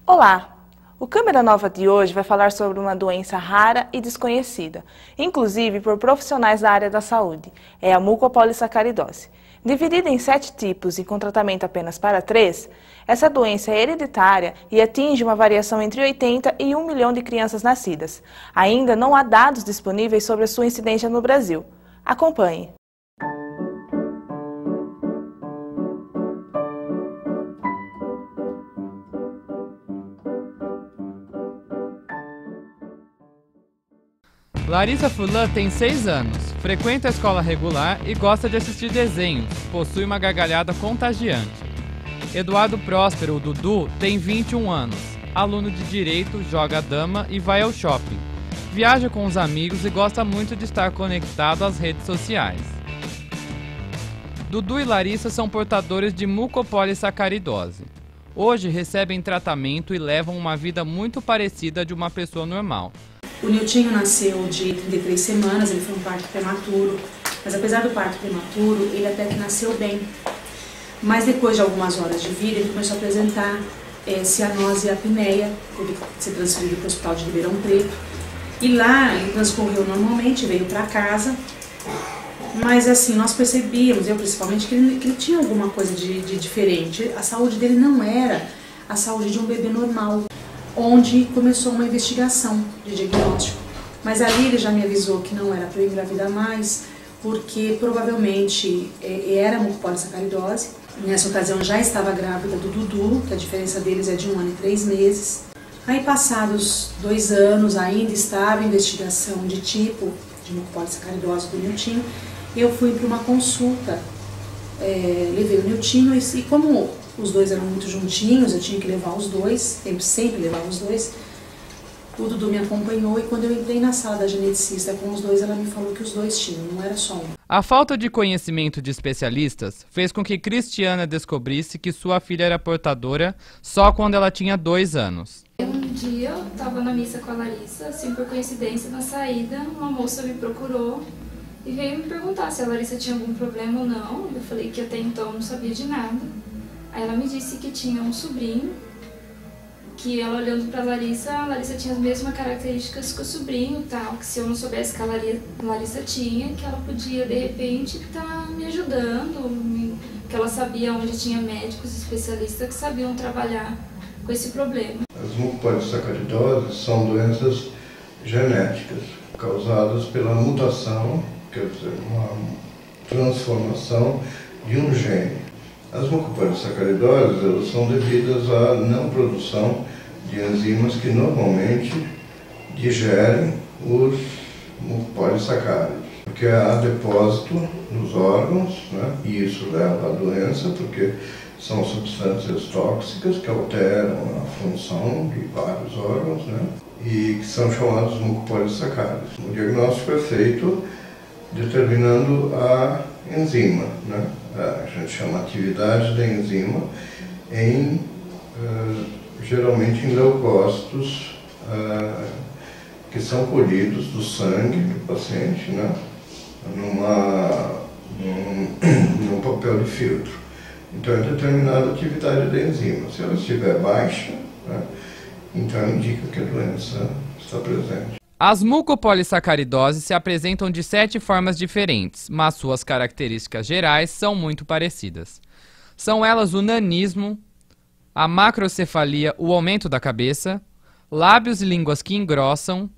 Olá! O Câmera Nova de hoje vai falar sobre uma doença rara e desconhecida, inclusive por profissionais da área da saúde, é a mucopolissacaridose. Dividida em 7 tipos e com tratamento apenas para 3, essa doença é hereditária e atinge uma variação entre 80 e 1 milhão de crianças nascidas. Ainda não há dados disponíveis sobre a sua incidência no Brasil. Acompanhe! Larissa Furlan tem 6 anos, frequenta a escola regular e gosta de assistir desenhos, possui uma gargalhada contagiante. Eduardo Próspero, o Dudu, tem 21 anos, aluno de Direito, joga dama e vai ao shopping. Viaja com os amigos e gosta muito de estar conectado às redes sociais. Dudu e Larissa são portadores de mucopolissacaridose. Hoje recebem tratamento e levam uma vida muito parecida à de uma pessoa normal. O Niltinho nasceu de 33 semanas, ele foi um parto prematuro, mas apesar do parto prematuro, ele até que nasceu bem. Mas depois de algumas horas de vida, ele começou a apresentar cianose e apneia, teve que ser transferido para o hospital de Ribeirão Preto. E lá ele transcorreu normalmente, veio para casa, mas assim, nós percebíamos, eu principalmente, que ele tinha alguma coisa de diferente. A saúde dele não era a saúde de um bebê normal, onde começou uma investigação de diagnóstico. Mas ali ele já me avisou que não era para eu engravidar mais, porque provavelmente era mucopolissacaridose. Nessa ocasião já estava grávida do Dudu, que a diferença deles é de 1 ano e 3 meses. Aí passados 2 anos, ainda estava em investigação de tipo de mucopolissacaridose do Niltinho, eu fui para uma consulta, levei o Niltinho e como os dois eram muito juntinhos, eu tinha que levar os dois, sempre levava os dois. O Dudu me acompanhou e quando eu entrei na sala da geneticista com os dois, ela me falou que os dois tinham, não era só um. A falta de conhecimento de especialistas fez com que Cristiana descobrisse que sua filha era portadora só quando ela tinha 2 anos. Um dia eu estava na missa com a Larissa, assim por coincidência, na saída, uma moça me procurou e veio me perguntar se a Larissa tinha algum problema ou não. Eu falei que até então não sabia de nada. Aí ela me disse que tinha um sobrinho, que ela olhando para a Larissa tinha as mesmas características que o sobrinho, tal, que se eu não soubesse que a Larissa tinha, que ela podia de repente estar me ajudando, que ela sabia onde tinha médicos especialistas que sabiam trabalhar com esse problema. As mucopolissacaridoses são doenças genéticas causadas pela mutação, quer dizer, uma transformação de um gene. As mucopolissacaridoses, elas são devidas à não produção de enzimas que normalmente digerem os mucopolissacáridos. Porque há depósito nos órgãos, né? E isso leva à doença, porque são substâncias tóxicas que alteram a função de vários órgãos, né? E que são chamados mucopolissacáridos. O diagnóstico é feito determinando a enzima, né? A gente chama atividade da enzima geralmente em leucócitos que são colhidos do sangue do paciente, né? Num papel de filtro. Então é determinada a atividade da enzima. Se ela estiver baixa, né, então indica que a doença está presente. As mucopolissacaridoses se apresentam de 7 formas diferentes, mas suas características gerais são muito parecidas. São elas o nanismo, a macrocefalia, o aumento da cabeça, lábios e línguas que engrossam,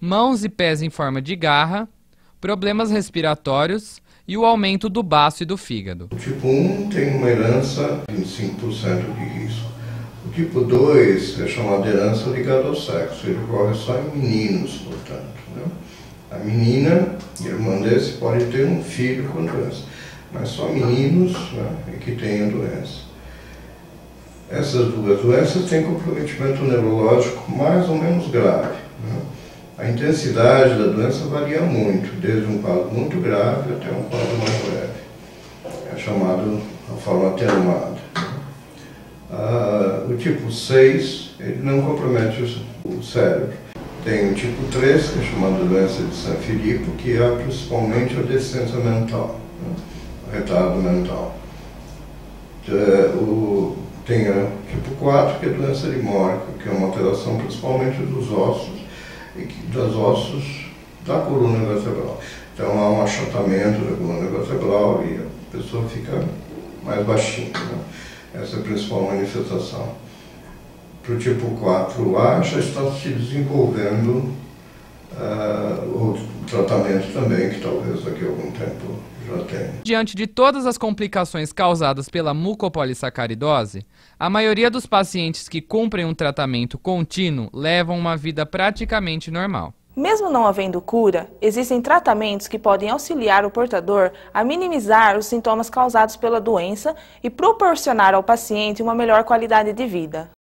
mãos e pés em forma de garra, problemas respiratórios e o aumento do baço e do fígado. O tipo 1 tem uma herança de 25% de risco. O tipo 2 é chamado herança ligada ao sexo, ele ocorre só em meninos, portanto, né? A menina, irmã desse, pode ter um filho com doença, mas só meninos, né, é que têm a doença. Essas duas doenças têm comprometimento neurológico mais ou menos grave, né? A intensidade da doença varia muito, desde um quadro muito grave até um quadro mais leve. É chamado a forma atenuada. O tipo 6, ele não compromete o cérebro. Tem o tipo 3, que é chamada doença de Sanfilippo, que é principalmente a deficiência mental, né? O retardo mental. Tem o tipo 4, que é a doença de Morca, que é uma alteração principalmente dos ossos, dos ossos da coluna vertebral. Então há um achatamento da coluna vertebral e a pessoa fica mais baixinha, né? Essa é a principal manifestação. Para o tipo 4A já está se desenvolvendo o tratamento também, que talvez daqui a algum tempo já tenha. Diante de todas as complicações causadas pela mucopolissacaridose, a maioria dos pacientes que cumprem um tratamento contínuo levam uma vida praticamente normal. Mesmo não havendo cura, existem tratamentos que podem auxiliar o portador a minimizar os sintomas causados pela doença e proporcionar ao paciente uma melhor qualidade de vida.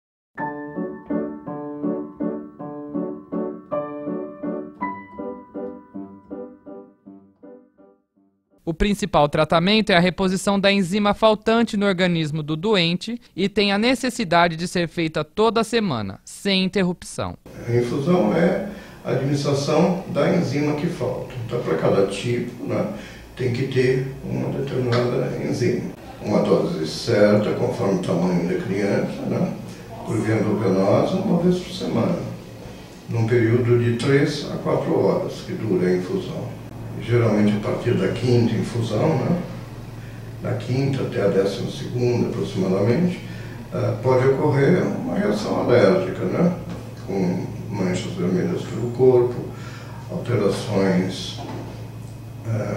O principal tratamento é a reposição da enzima faltante no organismo do doente e tem a necessidade de ser feita toda semana, sem interrupção. A infusão é a administração da enzima que falta. Então, para cada tipo, né, tem que ter uma determinada enzima. Uma dose certa, conforme o tamanho da criança, né, por via endovenosa, uma vez por semana, num período de 3 a 4 horas que dura a infusão. Geralmente a partir da 5ª infusão, né, da 5ª até a 12ª aproximadamente, pode ocorrer uma reação alérgica, né, com manchas vermelhas pelo corpo, alterações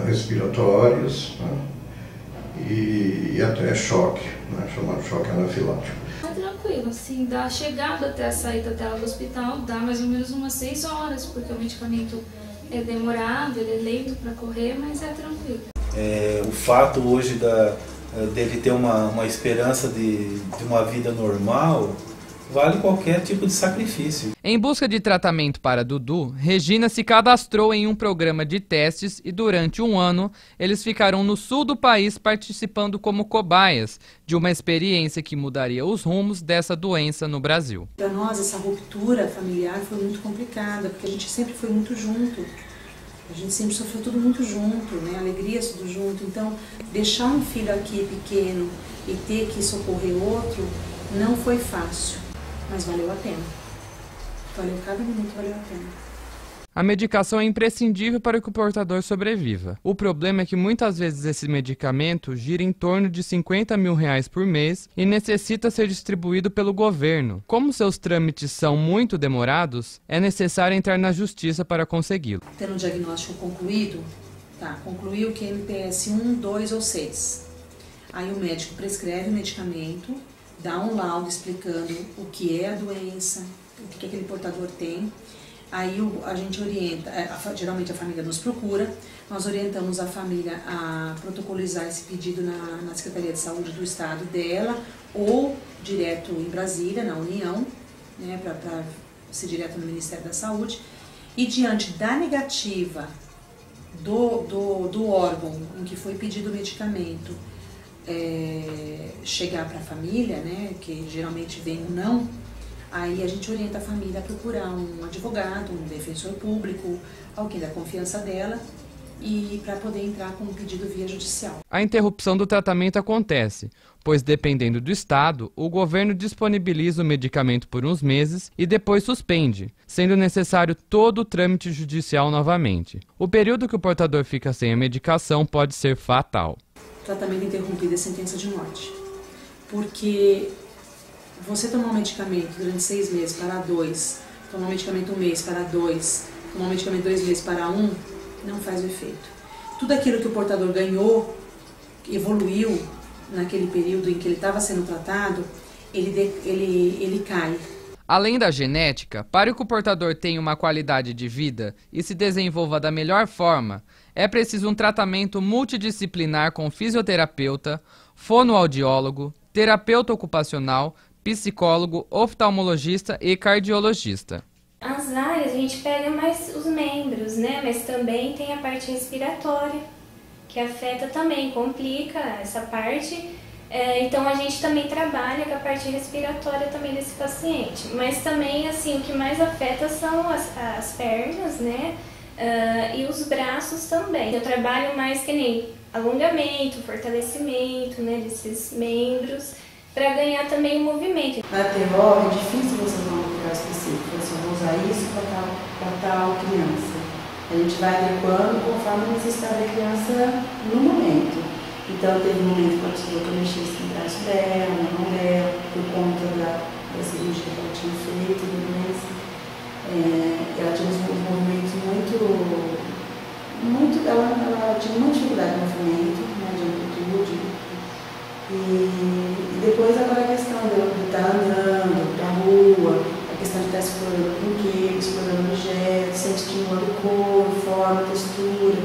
respiratórias, né, e até choque, né, chamado choque anafilático. É tranquilo, assim, da chegada até a saída dela do hospital dá mais ou menos umas 6 horas, porque o medicamento é demorado, ele é lento para correr, mas é tranquilo. O fato hoje dele ter uma esperança de uma vida normal vale qualquer tipo de sacrifício. Em busca de tratamento para Dudu, Regina se cadastrou em um programa de testes e durante um ano eles ficaram no sul do país participando como cobaias de uma experiência que mudaria os rumos dessa doença no Brasil. Para nós essa ruptura familiar foi muito complicada, porque a gente sempre foi muito junto. A gente sempre sofreu tudo muito junto, né? Alegrias tudo junto. Então, deixar um filho aqui pequeno e ter que socorrer outro não foi fácil. Mas valeu a pena. Cada minuto valeu a pena. A medicação é imprescindível para que o portador sobreviva. O problema é que muitas vezes esse medicamento gira em torno de R$50 mil por mês e necessita ser distribuído pelo governo. Como seus trâmites são muito demorados, é necessário entrar na justiça para consegui-lo. Tendo o diagnóstico concluído, concluiu que NPS 1, 2 ou 6. Aí o médico prescreve o medicamento, dá um laudo explicando o que é a doença, o que aquele portador tem. Aí a gente orienta, geralmente a família nos procura, nós orientamos a família a protocolizar esse pedido na Secretaria de Saúde do Estado dela, ou direto em Brasília, na União, né, para ser direto no Ministério da Saúde. E diante da negativa do órgão em que foi pedido o medicamento, chegar para a família, né, que geralmente vem um não, aí a gente orienta a família a procurar um advogado, um defensor público, alguém da confiança dela, e para poder entrar com um pedido via judicial. A interrupção do tratamento acontece, pois dependendo do estado, o governo disponibiliza o medicamento por uns meses e depois suspende, sendo necessário todo o trâmite judicial novamente. O período que o portador fica sem a medicação pode ser fatal. Tratamento interrompido é sentença de morte, porque você tomar um medicamento durante 6 meses para 2, tomar um medicamento 1 mês para 2, tomar um medicamento 2 meses para 1, não faz o efeito. Tudo aquilo que o portador ganhou, evoluiu naquele período em que ele estava sendo tratado, ele cai. Além da genética, para que o portador tenha uma qualidade de vida e se desenvolva da melhor forma, é preciso um tratamento multidisciplinar com fisioterapeuta, fonoaudiólogo, terapeuta ocupacional, psicólogo, oftalmologista e cardiologista. As áreas a gente pega mais os membros, né? Mas também tem a parte respiratória, que afeta também, complica essa parte Então a gente também trabalha com a parte respiratória também desse paciente. Mas também, assim, o que mais afeta são as pernas, né? E os braços também. Eu trabalho mais que nem alongamento, fortalecimento, né, desses membros, para ganhar também o movimento. Na TO é difícil você usar um material específico, você vai usar isso para tal criança. A gente vai adequando conforme a necessidade da criança no momento. Então teve um momento que ela precisou que eu mexesse no braço dela, na mão dela, por conta da cirurgia que ela tinha feito, ela tinha uns movimentos ela tinha muita dificuldade de movimento, né, de amplitude. E depois agora a questão de estar andando pra rua, a questão de estar explorando brinquedos, explorando objetos, sempre estimulando cor, forma, textura.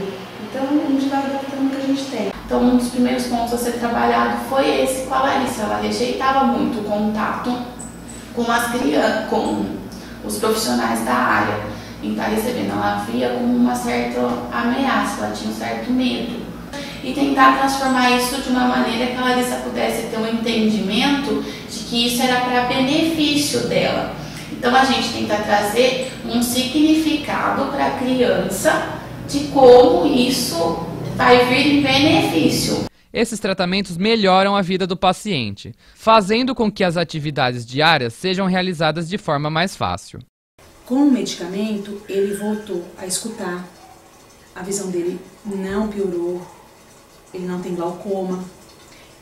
Então a gente vai adaptando o que a gente tem. Então um dos primeiros pontos a ser trabalhado foi esse com a Larissa. Ela rejeitava muito o contato com as crianças, com os profissionais da área. Então recebendo, ela via como uma certa ameaça, ela tinha um certo medo. E tentar transformar isso de uma maneira que a Larissa pudesse ter um entendimento de que isso era para benefício dela. Então a gente tenta trazer um significado para a criança de como isso vai vir em benefício. Esses tratamentos melhoram a vida do paciente, fazendo com que as atividades diárias sejam realizadas de forma mais fácil. Com o medicamento, ele voltou a escutar, a visão dele não piorou, ele não tem glaucoma,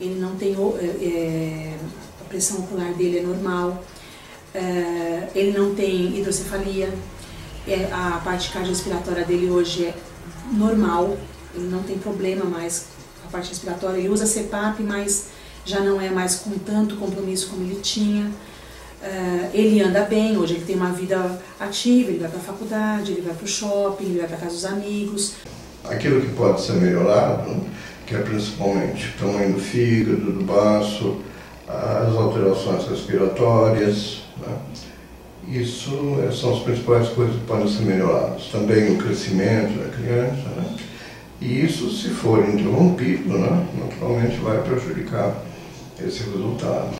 ele não tem, a pressão ocular dele é normal, ele não tem hidrocefalia, a parte cardiorrespiratória dele hoje é normal, ele não tem problema mais com a parte respiratória, ele usa CPAP, mas já não é mais com tanto compromisso como ele tinha. Ele anda bem, hoje ele tem uma vida ativa, ele vai para a faculdade, ele vai para o shopping, ele vai para a casa dos amigos. Aquilo que pode ser melhorado, que é principalmente o tamanho do fígado, do baço, as alterações respiratórias, né? Isso são as principais coisas que podem ser melhoradas. Também o crescimento da criança, né? E isso, se for interrompido, né, naturalmente vai prejudicar esse resultado.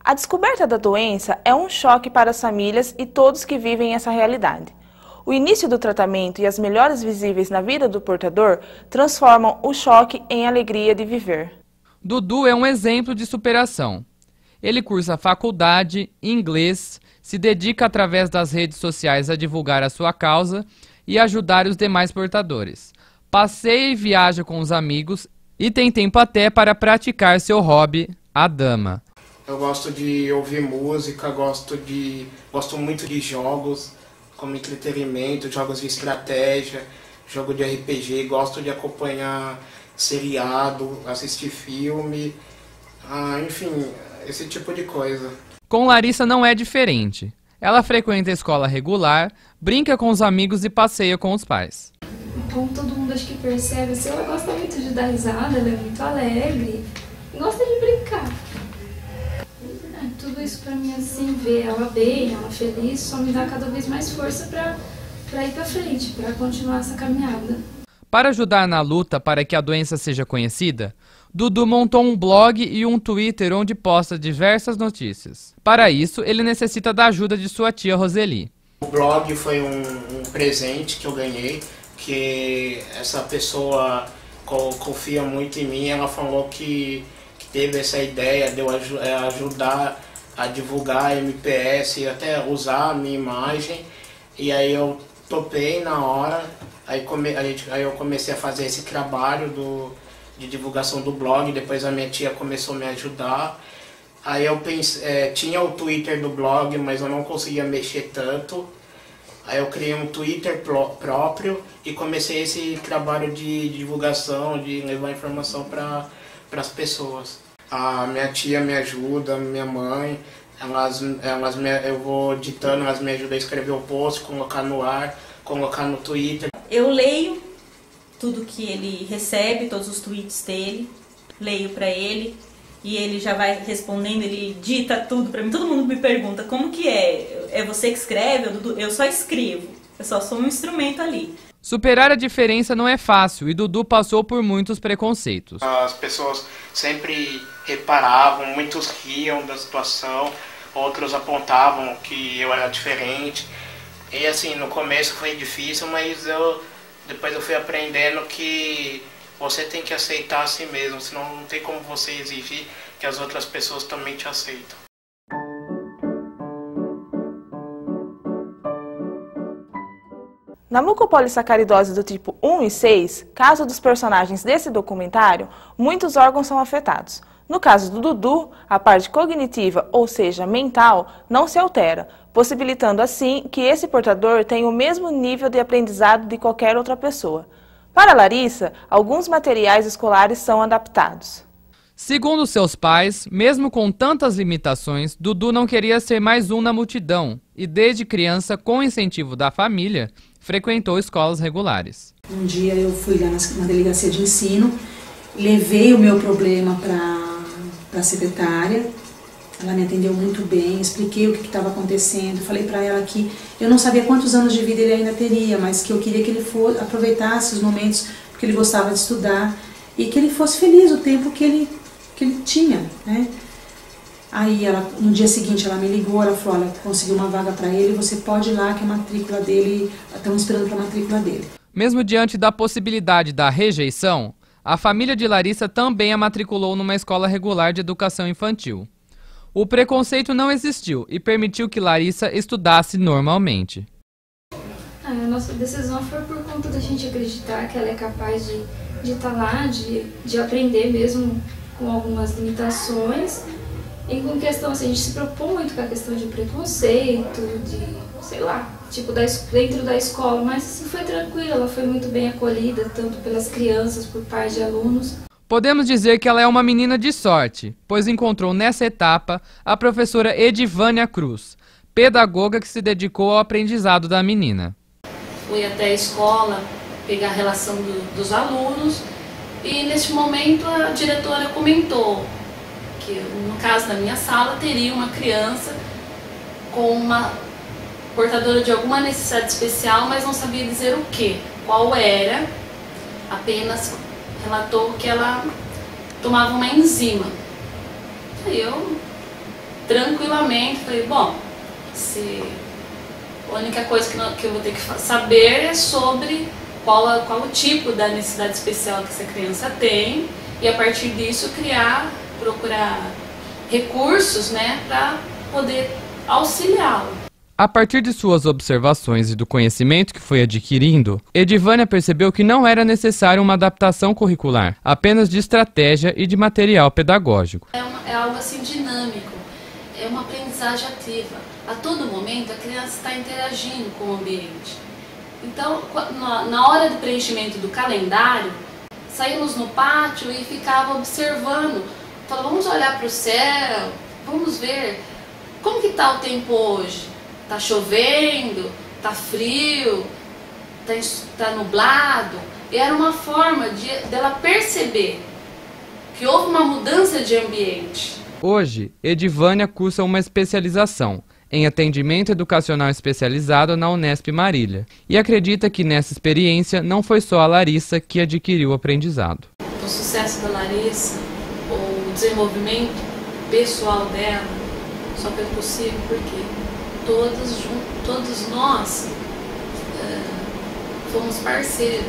A descoberta da doença é um choque para as famílias e todos que vivem essa realidade. O início do tratamento e as melhoras visíveis na vida do portador transformam o choque em alegria de viver. Dudu é um exemplo de superação. Ele cursa faculdade, inglês, se dedica através das redes sociais a divulgar a sua causa e ajudar os demais portadores. Passeia e viaja com os amigos e tem tempo até para praticar seu hobby, a dama. Eu gosto de ouvir música, gosto muito de jogos como entretenimento, jogos de estratégia, jogo de RPG, gosto de acompanhar seriado, assistir filme, enfim, esse tipo de coisa. Com Larissa não é diferente. Ela frequenta a escola regular, brinca com os amigos e passeia com os pais. Como todo mundo acho que percebe, assim, ela gosta muito de dar risada, ela é muito alegre, gosta de brincar. Tudo isso pra mim, assim, ver ela bem, ela feliz, só me dá cada vez mais força pra ir pra frente, pra continuar essa caminhada. Para ajudar na luta para que a doença seja conhecida, Dudu montou um blog e um Twitter onde posta diversas notícias. Para isso, ele necessita da ajuda de sua tia Roseli. O blog foi um presente que eu ganhei, que essa pessoa confia muito em mim, ela falou que teve essa ideia de eu ajudar a divulgar a MPS e até usar a minha imagem. E aí eu topei na hora, aí eu comecei a fazer esse trabalho de divulgação do blog, depois a minha tia começou a me ajudar. Aí eu pensei, tinha o Twitter do blog, mas eu não conseguia mexer tanto. Aí eu criei um Twitter próprio e comecei esse trabalho de divulgação, de levar informação para as pessoas. A minha tia me ajuda, minha mãe, eu vou ditando, elas me ajudam a escrever o post, colocar no ar, colocar no Twitter. Eu leio tudo que ele recebe, todos os tweets dele, leio para ele e ele já vai respondendo, ele dita tudo para mim. Todo mundo me pergunta como que é é você que escreve, Dudu, eu só escrevo. Eu só sou um instrumento ali. Superar a diferença não é fácil e Dudu passou por muitos preconceitos. As pessoas sempre reparavam, muitos riam da situação, outros apontavam que eu era diferente. E assim, no começo foi difícil, mas depois eu fui aprendendo que você tem que aceitar a si mesmo, senão não tem como você exigir que as outras pessoas também te aceitam. Na mucopolissacaridose do tipo 1 e 6, caso dos personagens desse documentário, muitos órgãos são afetados. No caso do Dudu, a parte cognitiva, ou seja, mental, não se altera, possibilitando assim que esse portador tenha o mesmo nível de aprendizado de qualquer outra pessoa. Para Larissa, alguns materiais escolares são adaptados. Segundo seus pais, mesmo com tantas limitações, Dudu não queria ser mais um na multidão e desde criança, com incentivo da família, frequentou escolas regulares. Um dia eu fui lá na delegacia de ensino, levei o meu problema para a secretária, ela me atendeu muito bem, expliquei o que estava acontecendo, falei para ela que eu não sabia quantos anos de vida ele ainda teria, mas que eu queria que ele aproveitasse os momentos porque ele gostava de estudar e que ele fosse feliz o tempo que ele tinha, né? Aí no dia seguinte ela me ligou, ela falou, olha, conseguiu uma vaga para ele, você pode ir lá que a matrícula dele, estão esperando para a matrícula dele. Mesmo diante da possibilidade da rejeição, a família de Larissa também a matriculou numa escola regular de educação infantil. O preconceito não existiu e permitiu que Larissa estudasse normalmente. A nossa decisão foi por conta da gente acreditar que ela é capaz de estar lá, de aprender mesmo com algumas limitações. E com questão, assim, a gente se propõe muito com a questão de preconceito, de, sei lá, tipo, dentro da escola, mas assim, foi tranquilo, ela foi muito bem acolhida, tanto pelas crianças, por pais de alunos. Podemos dizer que ela é uma menina de sorte, pois encontrou nessa etapa a professora Edivânia Cruz, pedagoga que se dedicou ao aprendizado da menina. Fui até a escola pegar a relação dos alunos e nesse momento a diretora comentou que no caso da minha sala teria uma criança com uma portadora de alguma necessidade especial, mas não sabia dizer o que, qual era, apenas relatou que ela tomava uma enzima. Aí eu, tranquilamente, falei, bom, a única coisa que eu vou ter que saber é sobre qual o tipo da necessidade especial que essa criança tem e a partir disso procurar recursos, né, para poder auxiliá-lo. A partir de suas observações e do conhecimento que foi adquirindo, Edivânia percebeu que não era necessária uma adaptação curricular, apenas de estratégia e de material pedagógico. É algo assim dinâmico, é uma aprendizagem ativa. A todo momento a criança está interagindo com o ambiente. Então, na hora do preenchimento do calendário, saímos no pátio e ficava observando. Falava, vamos olhar para o céu, vamos ver como que está o tempo hoje. Está chovendo, está frio, está nublado. E era uma forma dela perceber que houve uma mudança de ambiente. Hoje, Edivânia cursa uma especialização em atendimento educacional especializado na Unesp Marília e acredita que nessa experiência não foi só a Larissa que adquiriu o aprendizado. O sucesso da Larissa, o desenvolvimento pessoal dela, só foi possível porque todos nós fomos parceiros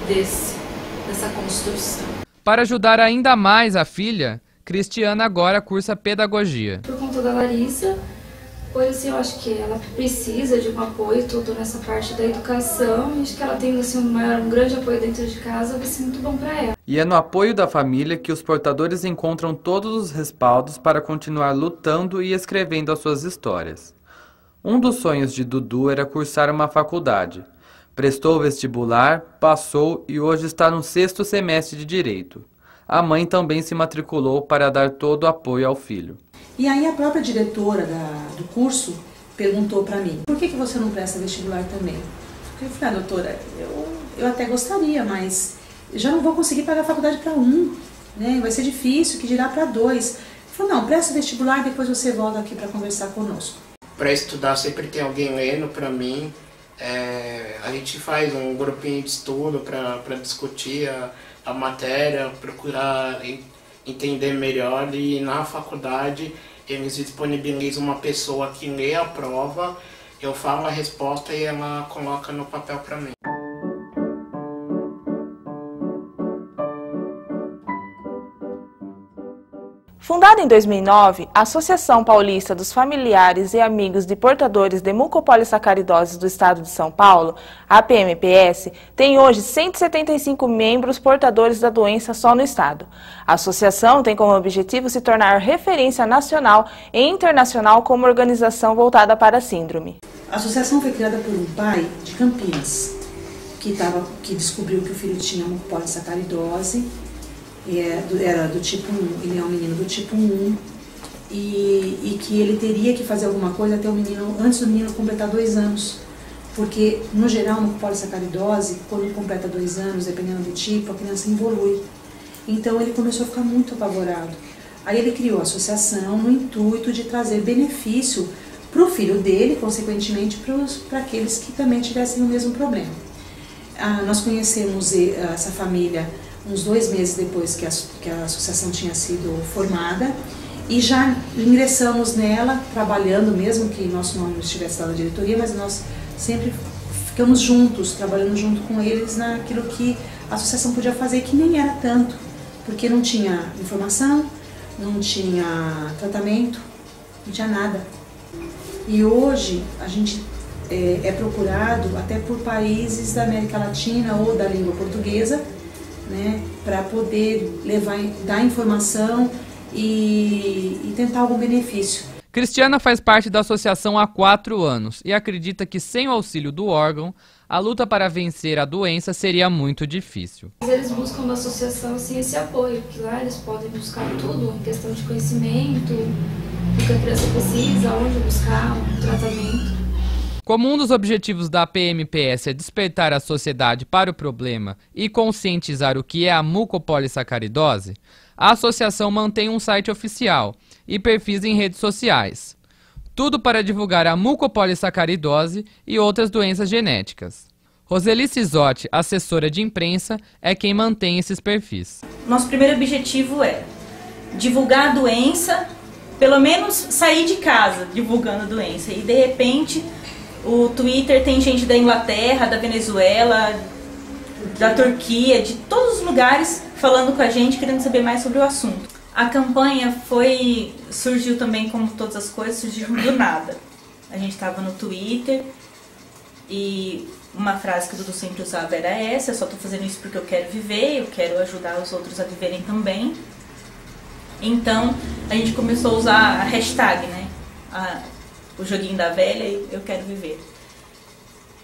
dessa construção. Para ajudar ainda mais a filha, Cristiana agora cursa pedagogia. Por conta da Larissa, pois assim, eu acho que ela precisa de um apoio todo nessa parte da educação, e acho que ela tendo assim, um grande apoio dentro de casa vai ser muito bom para ela. E é no apoio da família que os portadores encontram todos os respaldos para continuar lutando e escrevendo as suas histórias. Um dos sonhos de Dudu era cursar uma faculdade. Prestou o vestibular, passou e hoje está no 6º semestre de Direito. A mãe também se matriculou para dar todo o apoio ao filho. E aí a própria diretora do curso perguntou para mim, por que você não presta vestibular também? Eu falei, doutora, eu até gostaria, mas eu já não vou conseguir pagar a faculdade para um, né? Vai ser difícil, que dirá para 2. Eu falei, não, presta vestibular e depois você volta aqui para conversar conosco. para estudar, sempre tem alguém lendo para mim. A gente faz um grupinho de estudo para discutir a matéria, procurar entender melhor, e na faculdade eles disponibilizam uma pessoa que lê a prova, eu falo a resposta e ela coloca no papel para mim. Fundada em 2009, a Associação Paulista dos Familiares e Amigos de Portadores de Mucopolissacaridose do Estado de São Paulo, a APMPS, tem hoje 175 membros portadores da doença só no estado. A associação tem como objetivo se tornar referência nacional e internacional como organização voltada para a síndrome. A associação foi criada por um pai de Campinas, que descobriu que o filho tinha mucopolissacaridose. Era do tipo 1, ele é um menino do tipo 1, e que ele teria que fazer alguma coisa até antes do menino completar 2 anos, porque no geral, mucopolissacaridose, quando completa 2 anos, dependendo do tipo, a criança evolui. Então ele começou a ficar muito apavorado. Aí ele criou a associação no intuito de trazer benefício para o filho dele, consequentemente para aqueles que também tivessem o mesmo problema. Nós conhecemos essa família uns 2 meses depois que a associação tinha sido formada, e já ingressamos nela, trabalhando, mesmo que nosso nome não estivesse lá na diretoria, mas nós sempre ficamos juntos, trabalhando junto com eles naquilo que a associação podia fazer, que nem era tanto, porque não tinha informação, não tinha tratamento, não tinha nada. E hoje a gente é procurado até por países da América Latina ou da língua portuguesa, né, para poder dar informação e tentar algum benefício. Cristiana faz parte da associação há 4 anos e acredita que sem o auxílio do órgão, a luta para vencer a doença seria muito difícil. Eles buscam da associação assim, esse apoio, porque lá eles podem buscar tudo, em questão de conhecimento, do que a criança precisa, onde buscar um tratamento. Como um dos objetivos da APMPS é despertar a sociedade para o problema e conscientizar o que é a mucopolissacaridose, a associação mantém um site oficial e perfis em redes sociais. Tudo para divulgar a mucopolissacaridose e outras doenças genéticas. Roseli Cisotti, assessora de imprensa, é quem mantém esses perfis. Nosso primeiro objetivo é divulgar a doença, pelo menos sair de casa divulgando a doença, e de repente o Twitter tem gente da Inglaterra, da Venezuela, da Turquia, de todos os lugares falando com a gente, querendo saber mais sobre o assunto. A campanha surgiu também, como todas as coisas, surgiu do nada. A gente estava no Twitter e uma frase que o Dudu sempre usava era essa: eu só estou fazendo isso porque eu quero viver, eu quero ajudar os outros a viverem também. Então a gente começou a usar a hashtag, né? O joguinho da velha, eu quero viver.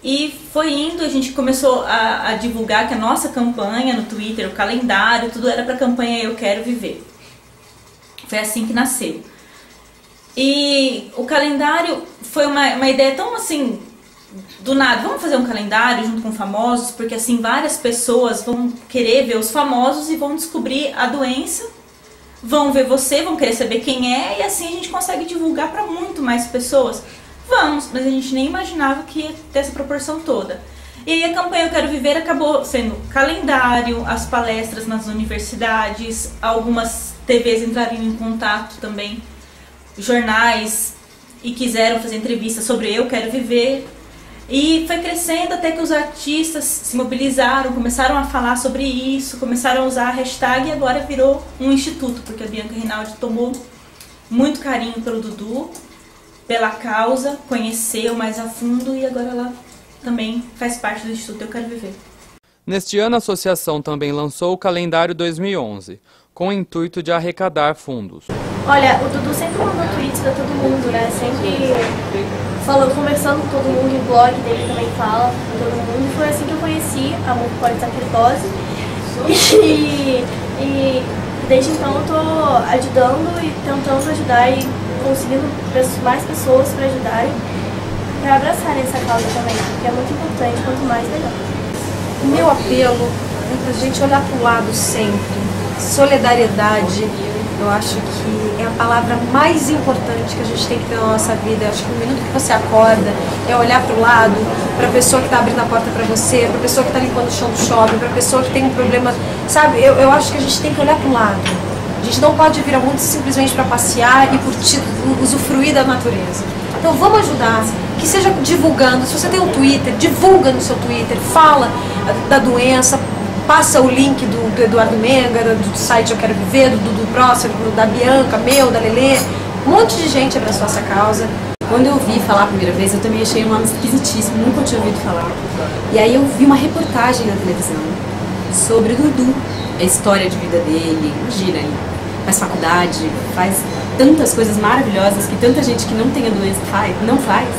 E foi indo, a gente começou a divulgar que a nossa campanha no Twitter, o calendário, tudo era para a campanha Eu Quero Viver. Foi assim que nasceu. E o calendário foi uma ideia tão assim, do nada, vamos fazer um calendário junto com famosos, porque assim várias pessoas vão querer ver os famosos e vão descobrir a doença, vão ver você, vão querer saber quem é, e assim a gente consegue divulgar para muito mais pessoas. Vamos, mas a gente nem imaginava que ia ter essa proporção toda. E aí a campanha Eu Quero Viver acabou sendo calendário, as palestras nas universidades, algumas TVs entraram em contato também, jornais, e quiseram fazer entrevistas sobre Eu Quero Viver. E foi crescendo até que os artistas se mobilizaram, começaram a falar sobre isso, começaram a usar a hashtag, e agora virou um instituto, porque a Bianca Rinaldi tomou muito carinho pelo Dudu, pela causa, conheceu mais a fundo, e agora ela também faz parte do Instituto Eu Quero Viver. Neste ano, a associação também lançou o calendário 2011, com o intuito de arrecadar fundos. Olha, o Dudu sempre mandou tweets para todo mundo, né? Sempre falou, conversando com todo mundo, o blog dele também fala com todo mundo. E foi assim que eu conheci a mucopolissacaridose. E desde então eu tô ajudando e tentando ajudar e conseguindo mais pessoas para ajudarem, para abraçarem essa causa também, porque é muito importante, quanto mais melhor. O meu apelo é para a gente olhar para o lado sempre, solidariedade, Eu acho que é a palavra mais importante que a gente tem que ter na nossa vida. Eu acho que no minuto que você acorda, é olhar para o lado, para a pessoa que está abrindo a porta para você, para a pessoa que está limpando o chão do shopping, para a pessoa que tem um problema, sabe? Eu acho que a gente tem que olhar para o lado. A gente não pode vir ao mundo simplesmente para passear e curtir, usufruir da natureza. Então vamos ajudar, que seja divulgando. Se você tem um Twitter, divulga no seu Twitter, fala da doença, passa o link do Eduardo Menga, do site Eu Quero Viver, do Próximo, da Bianca, meu, da Lelê. Um monte de gente abraçou essa causa. Quando eu ouvi falar a primeira vez, eu também achei um nome esquisitíssimo, nunca tinha ouvido falar. E aí eu vi uma reportagem na televisão sobre o Dudu, a história de vida dele. Imagina, ele faz faculdade, faz tantas coisas maravilhosas que tanta gente que não tem a doença não faz,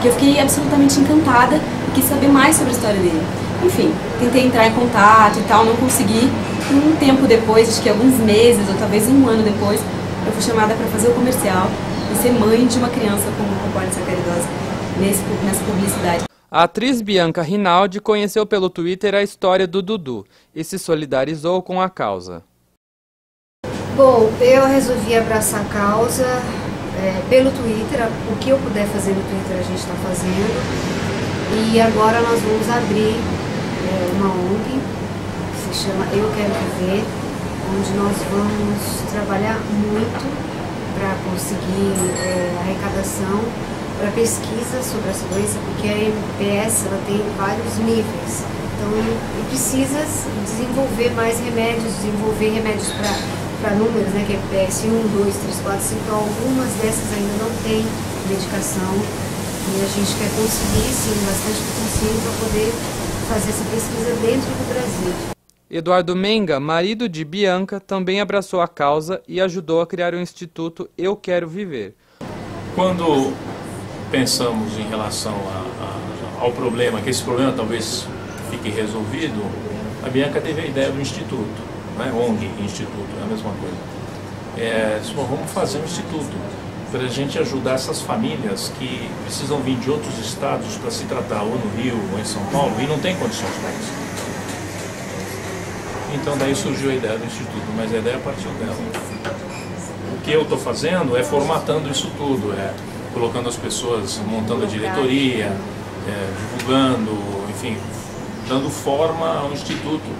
que eu fiquei absolutamente encantada e quis saber mais sobre a história dele. Enfim, tentei entrar em contato e tal, não consegui. Um tempo depois, acho que alguns meses ou talvez um ano depois, eu fui chamada para fazer o comercial e ser mãe de uma criança com mucopolisacaridose nessa publicidade. A atriz Bianca Rinaldi conheceu pelo Twitter a história do Dudu e se solidarizou com a causa. Bom, eu resolvi abraçar a causa pelo Twitter. O que eu puder fazer no Twitter a gente está fazendo. E agora nós vamos abrir uma ONG, que se chama Eu Quero Viver, onde nós vamos trabalhar muito para conseguir arrecadação para pesquisa sobre essa doença, porque a MPS ela tem vários níveis. Então, precisa desenvolver mais remédios, desenvolver remédios para números, né, que é MPS 1, 2, 3, 4, 5, então algumas dessas ainda não tem medicação. E a gente quer conseguir, sim, bastante patrocínio para poder fazer essa pesquisa dentro do Brasil. Eduardo Menga, marido de Bianca, também abraçou a causa e ajudou a criar o Instituto Eu Quero Viver. Quando pensamos em relação ao problema, que esse problema talvez fique resolvido, a Bianca teve a ideia do Instituto, né? ONG, Instituto, é a mesma coisa. Disse, bom, vamos fazer um Instituto para a gente ajudar essas famílias que precisam vir de outros estados para se tratar ou no Rio ou em São Paulo e não tem condições para isso. Então daí surgiu a ideia do Instituto, mas a ideia partiu dela. O que eu estou fazendo é formatando isso tudo, colocando as pessoas, montando a diretoria, divulgando, enfim, dando forma ao Instituto.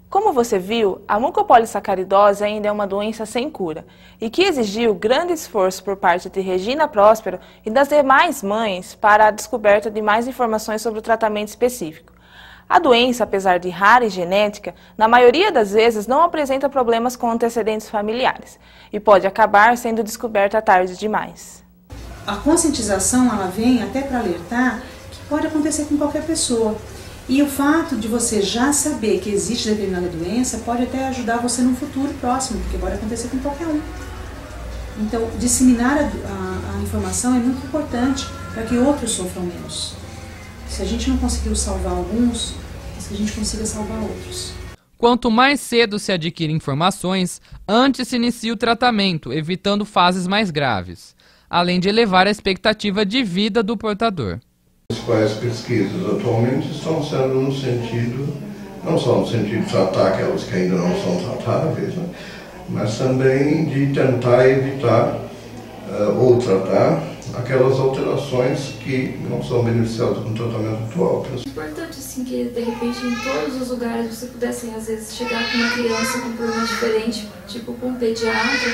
Como você viu, a mucopolissacaridose ainda é uma doença sem cura e que exigiu grande esforço por parte de Regina Próspero e das demais mães para a descoberta de mais informações sobre o tratamento específico. A doença, apesar de rara e genética, na maioria das vezes não apresenta problemas com antecedentes familiares e pode acabar sendo descoberta tarde demais. A conscientização ela vem até para alertar que pode acontecer com qualquer pessoa. E o fato de você já saber que existe determinada doença pode até ajudar você no futuro próximo, porque pode acontecer com qualquer um. Então, disseminar a informação é muito importante para que outros sofram menos. Se a gente não conseguiu salvar alguns, que a gente consiga salvar outros. Quanto mais cedo se adquire informações, antes se inicia o tratamento, evitando fases mais graves, além de elevar a expectativa de vida do portador. As principais pesquisas atualmente estão sendo no sentido, não só no sentido de tratar aquelas que ainda não são tratáveis, né, mas também de tentar evitar ou tratar aquelas alterações que não são beneficiadas com o tratamento atual. É importante assim, que de repente em todos os lugares você pudesse às vezes chegar com uma criança com um problema diferente, tipo com um pediatra,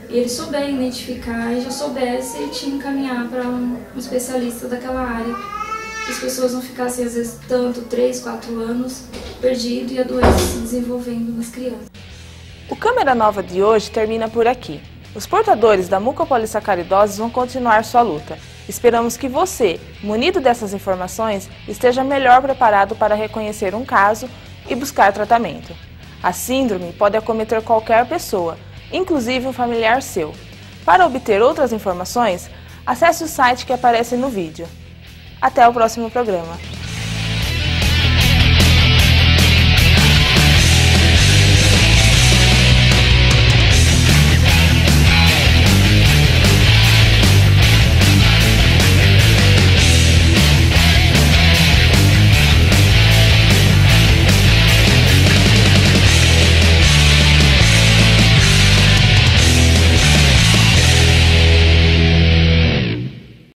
e ele souber identificar e já soubesse te encaminhar para um especialista daquela área. As pessoas não ficassem às vezes tanto, 3, 4 anos, perdido e a doença se desenvolvendo nas crianças. O Câmera Nova de hoje termina por aqui. Os portadores da mucopolissacaridose vão continuar sua luta. Esperamos que você, munido dessas informações, esteja melhor preparado para reconhecer um caso e buscar tratamento. A síndrome pode acometer qualquer pessoa, inclusive um familiar seu. Para obter outras informações, acesse o site que aparece no vídeo. Até o próximo programa.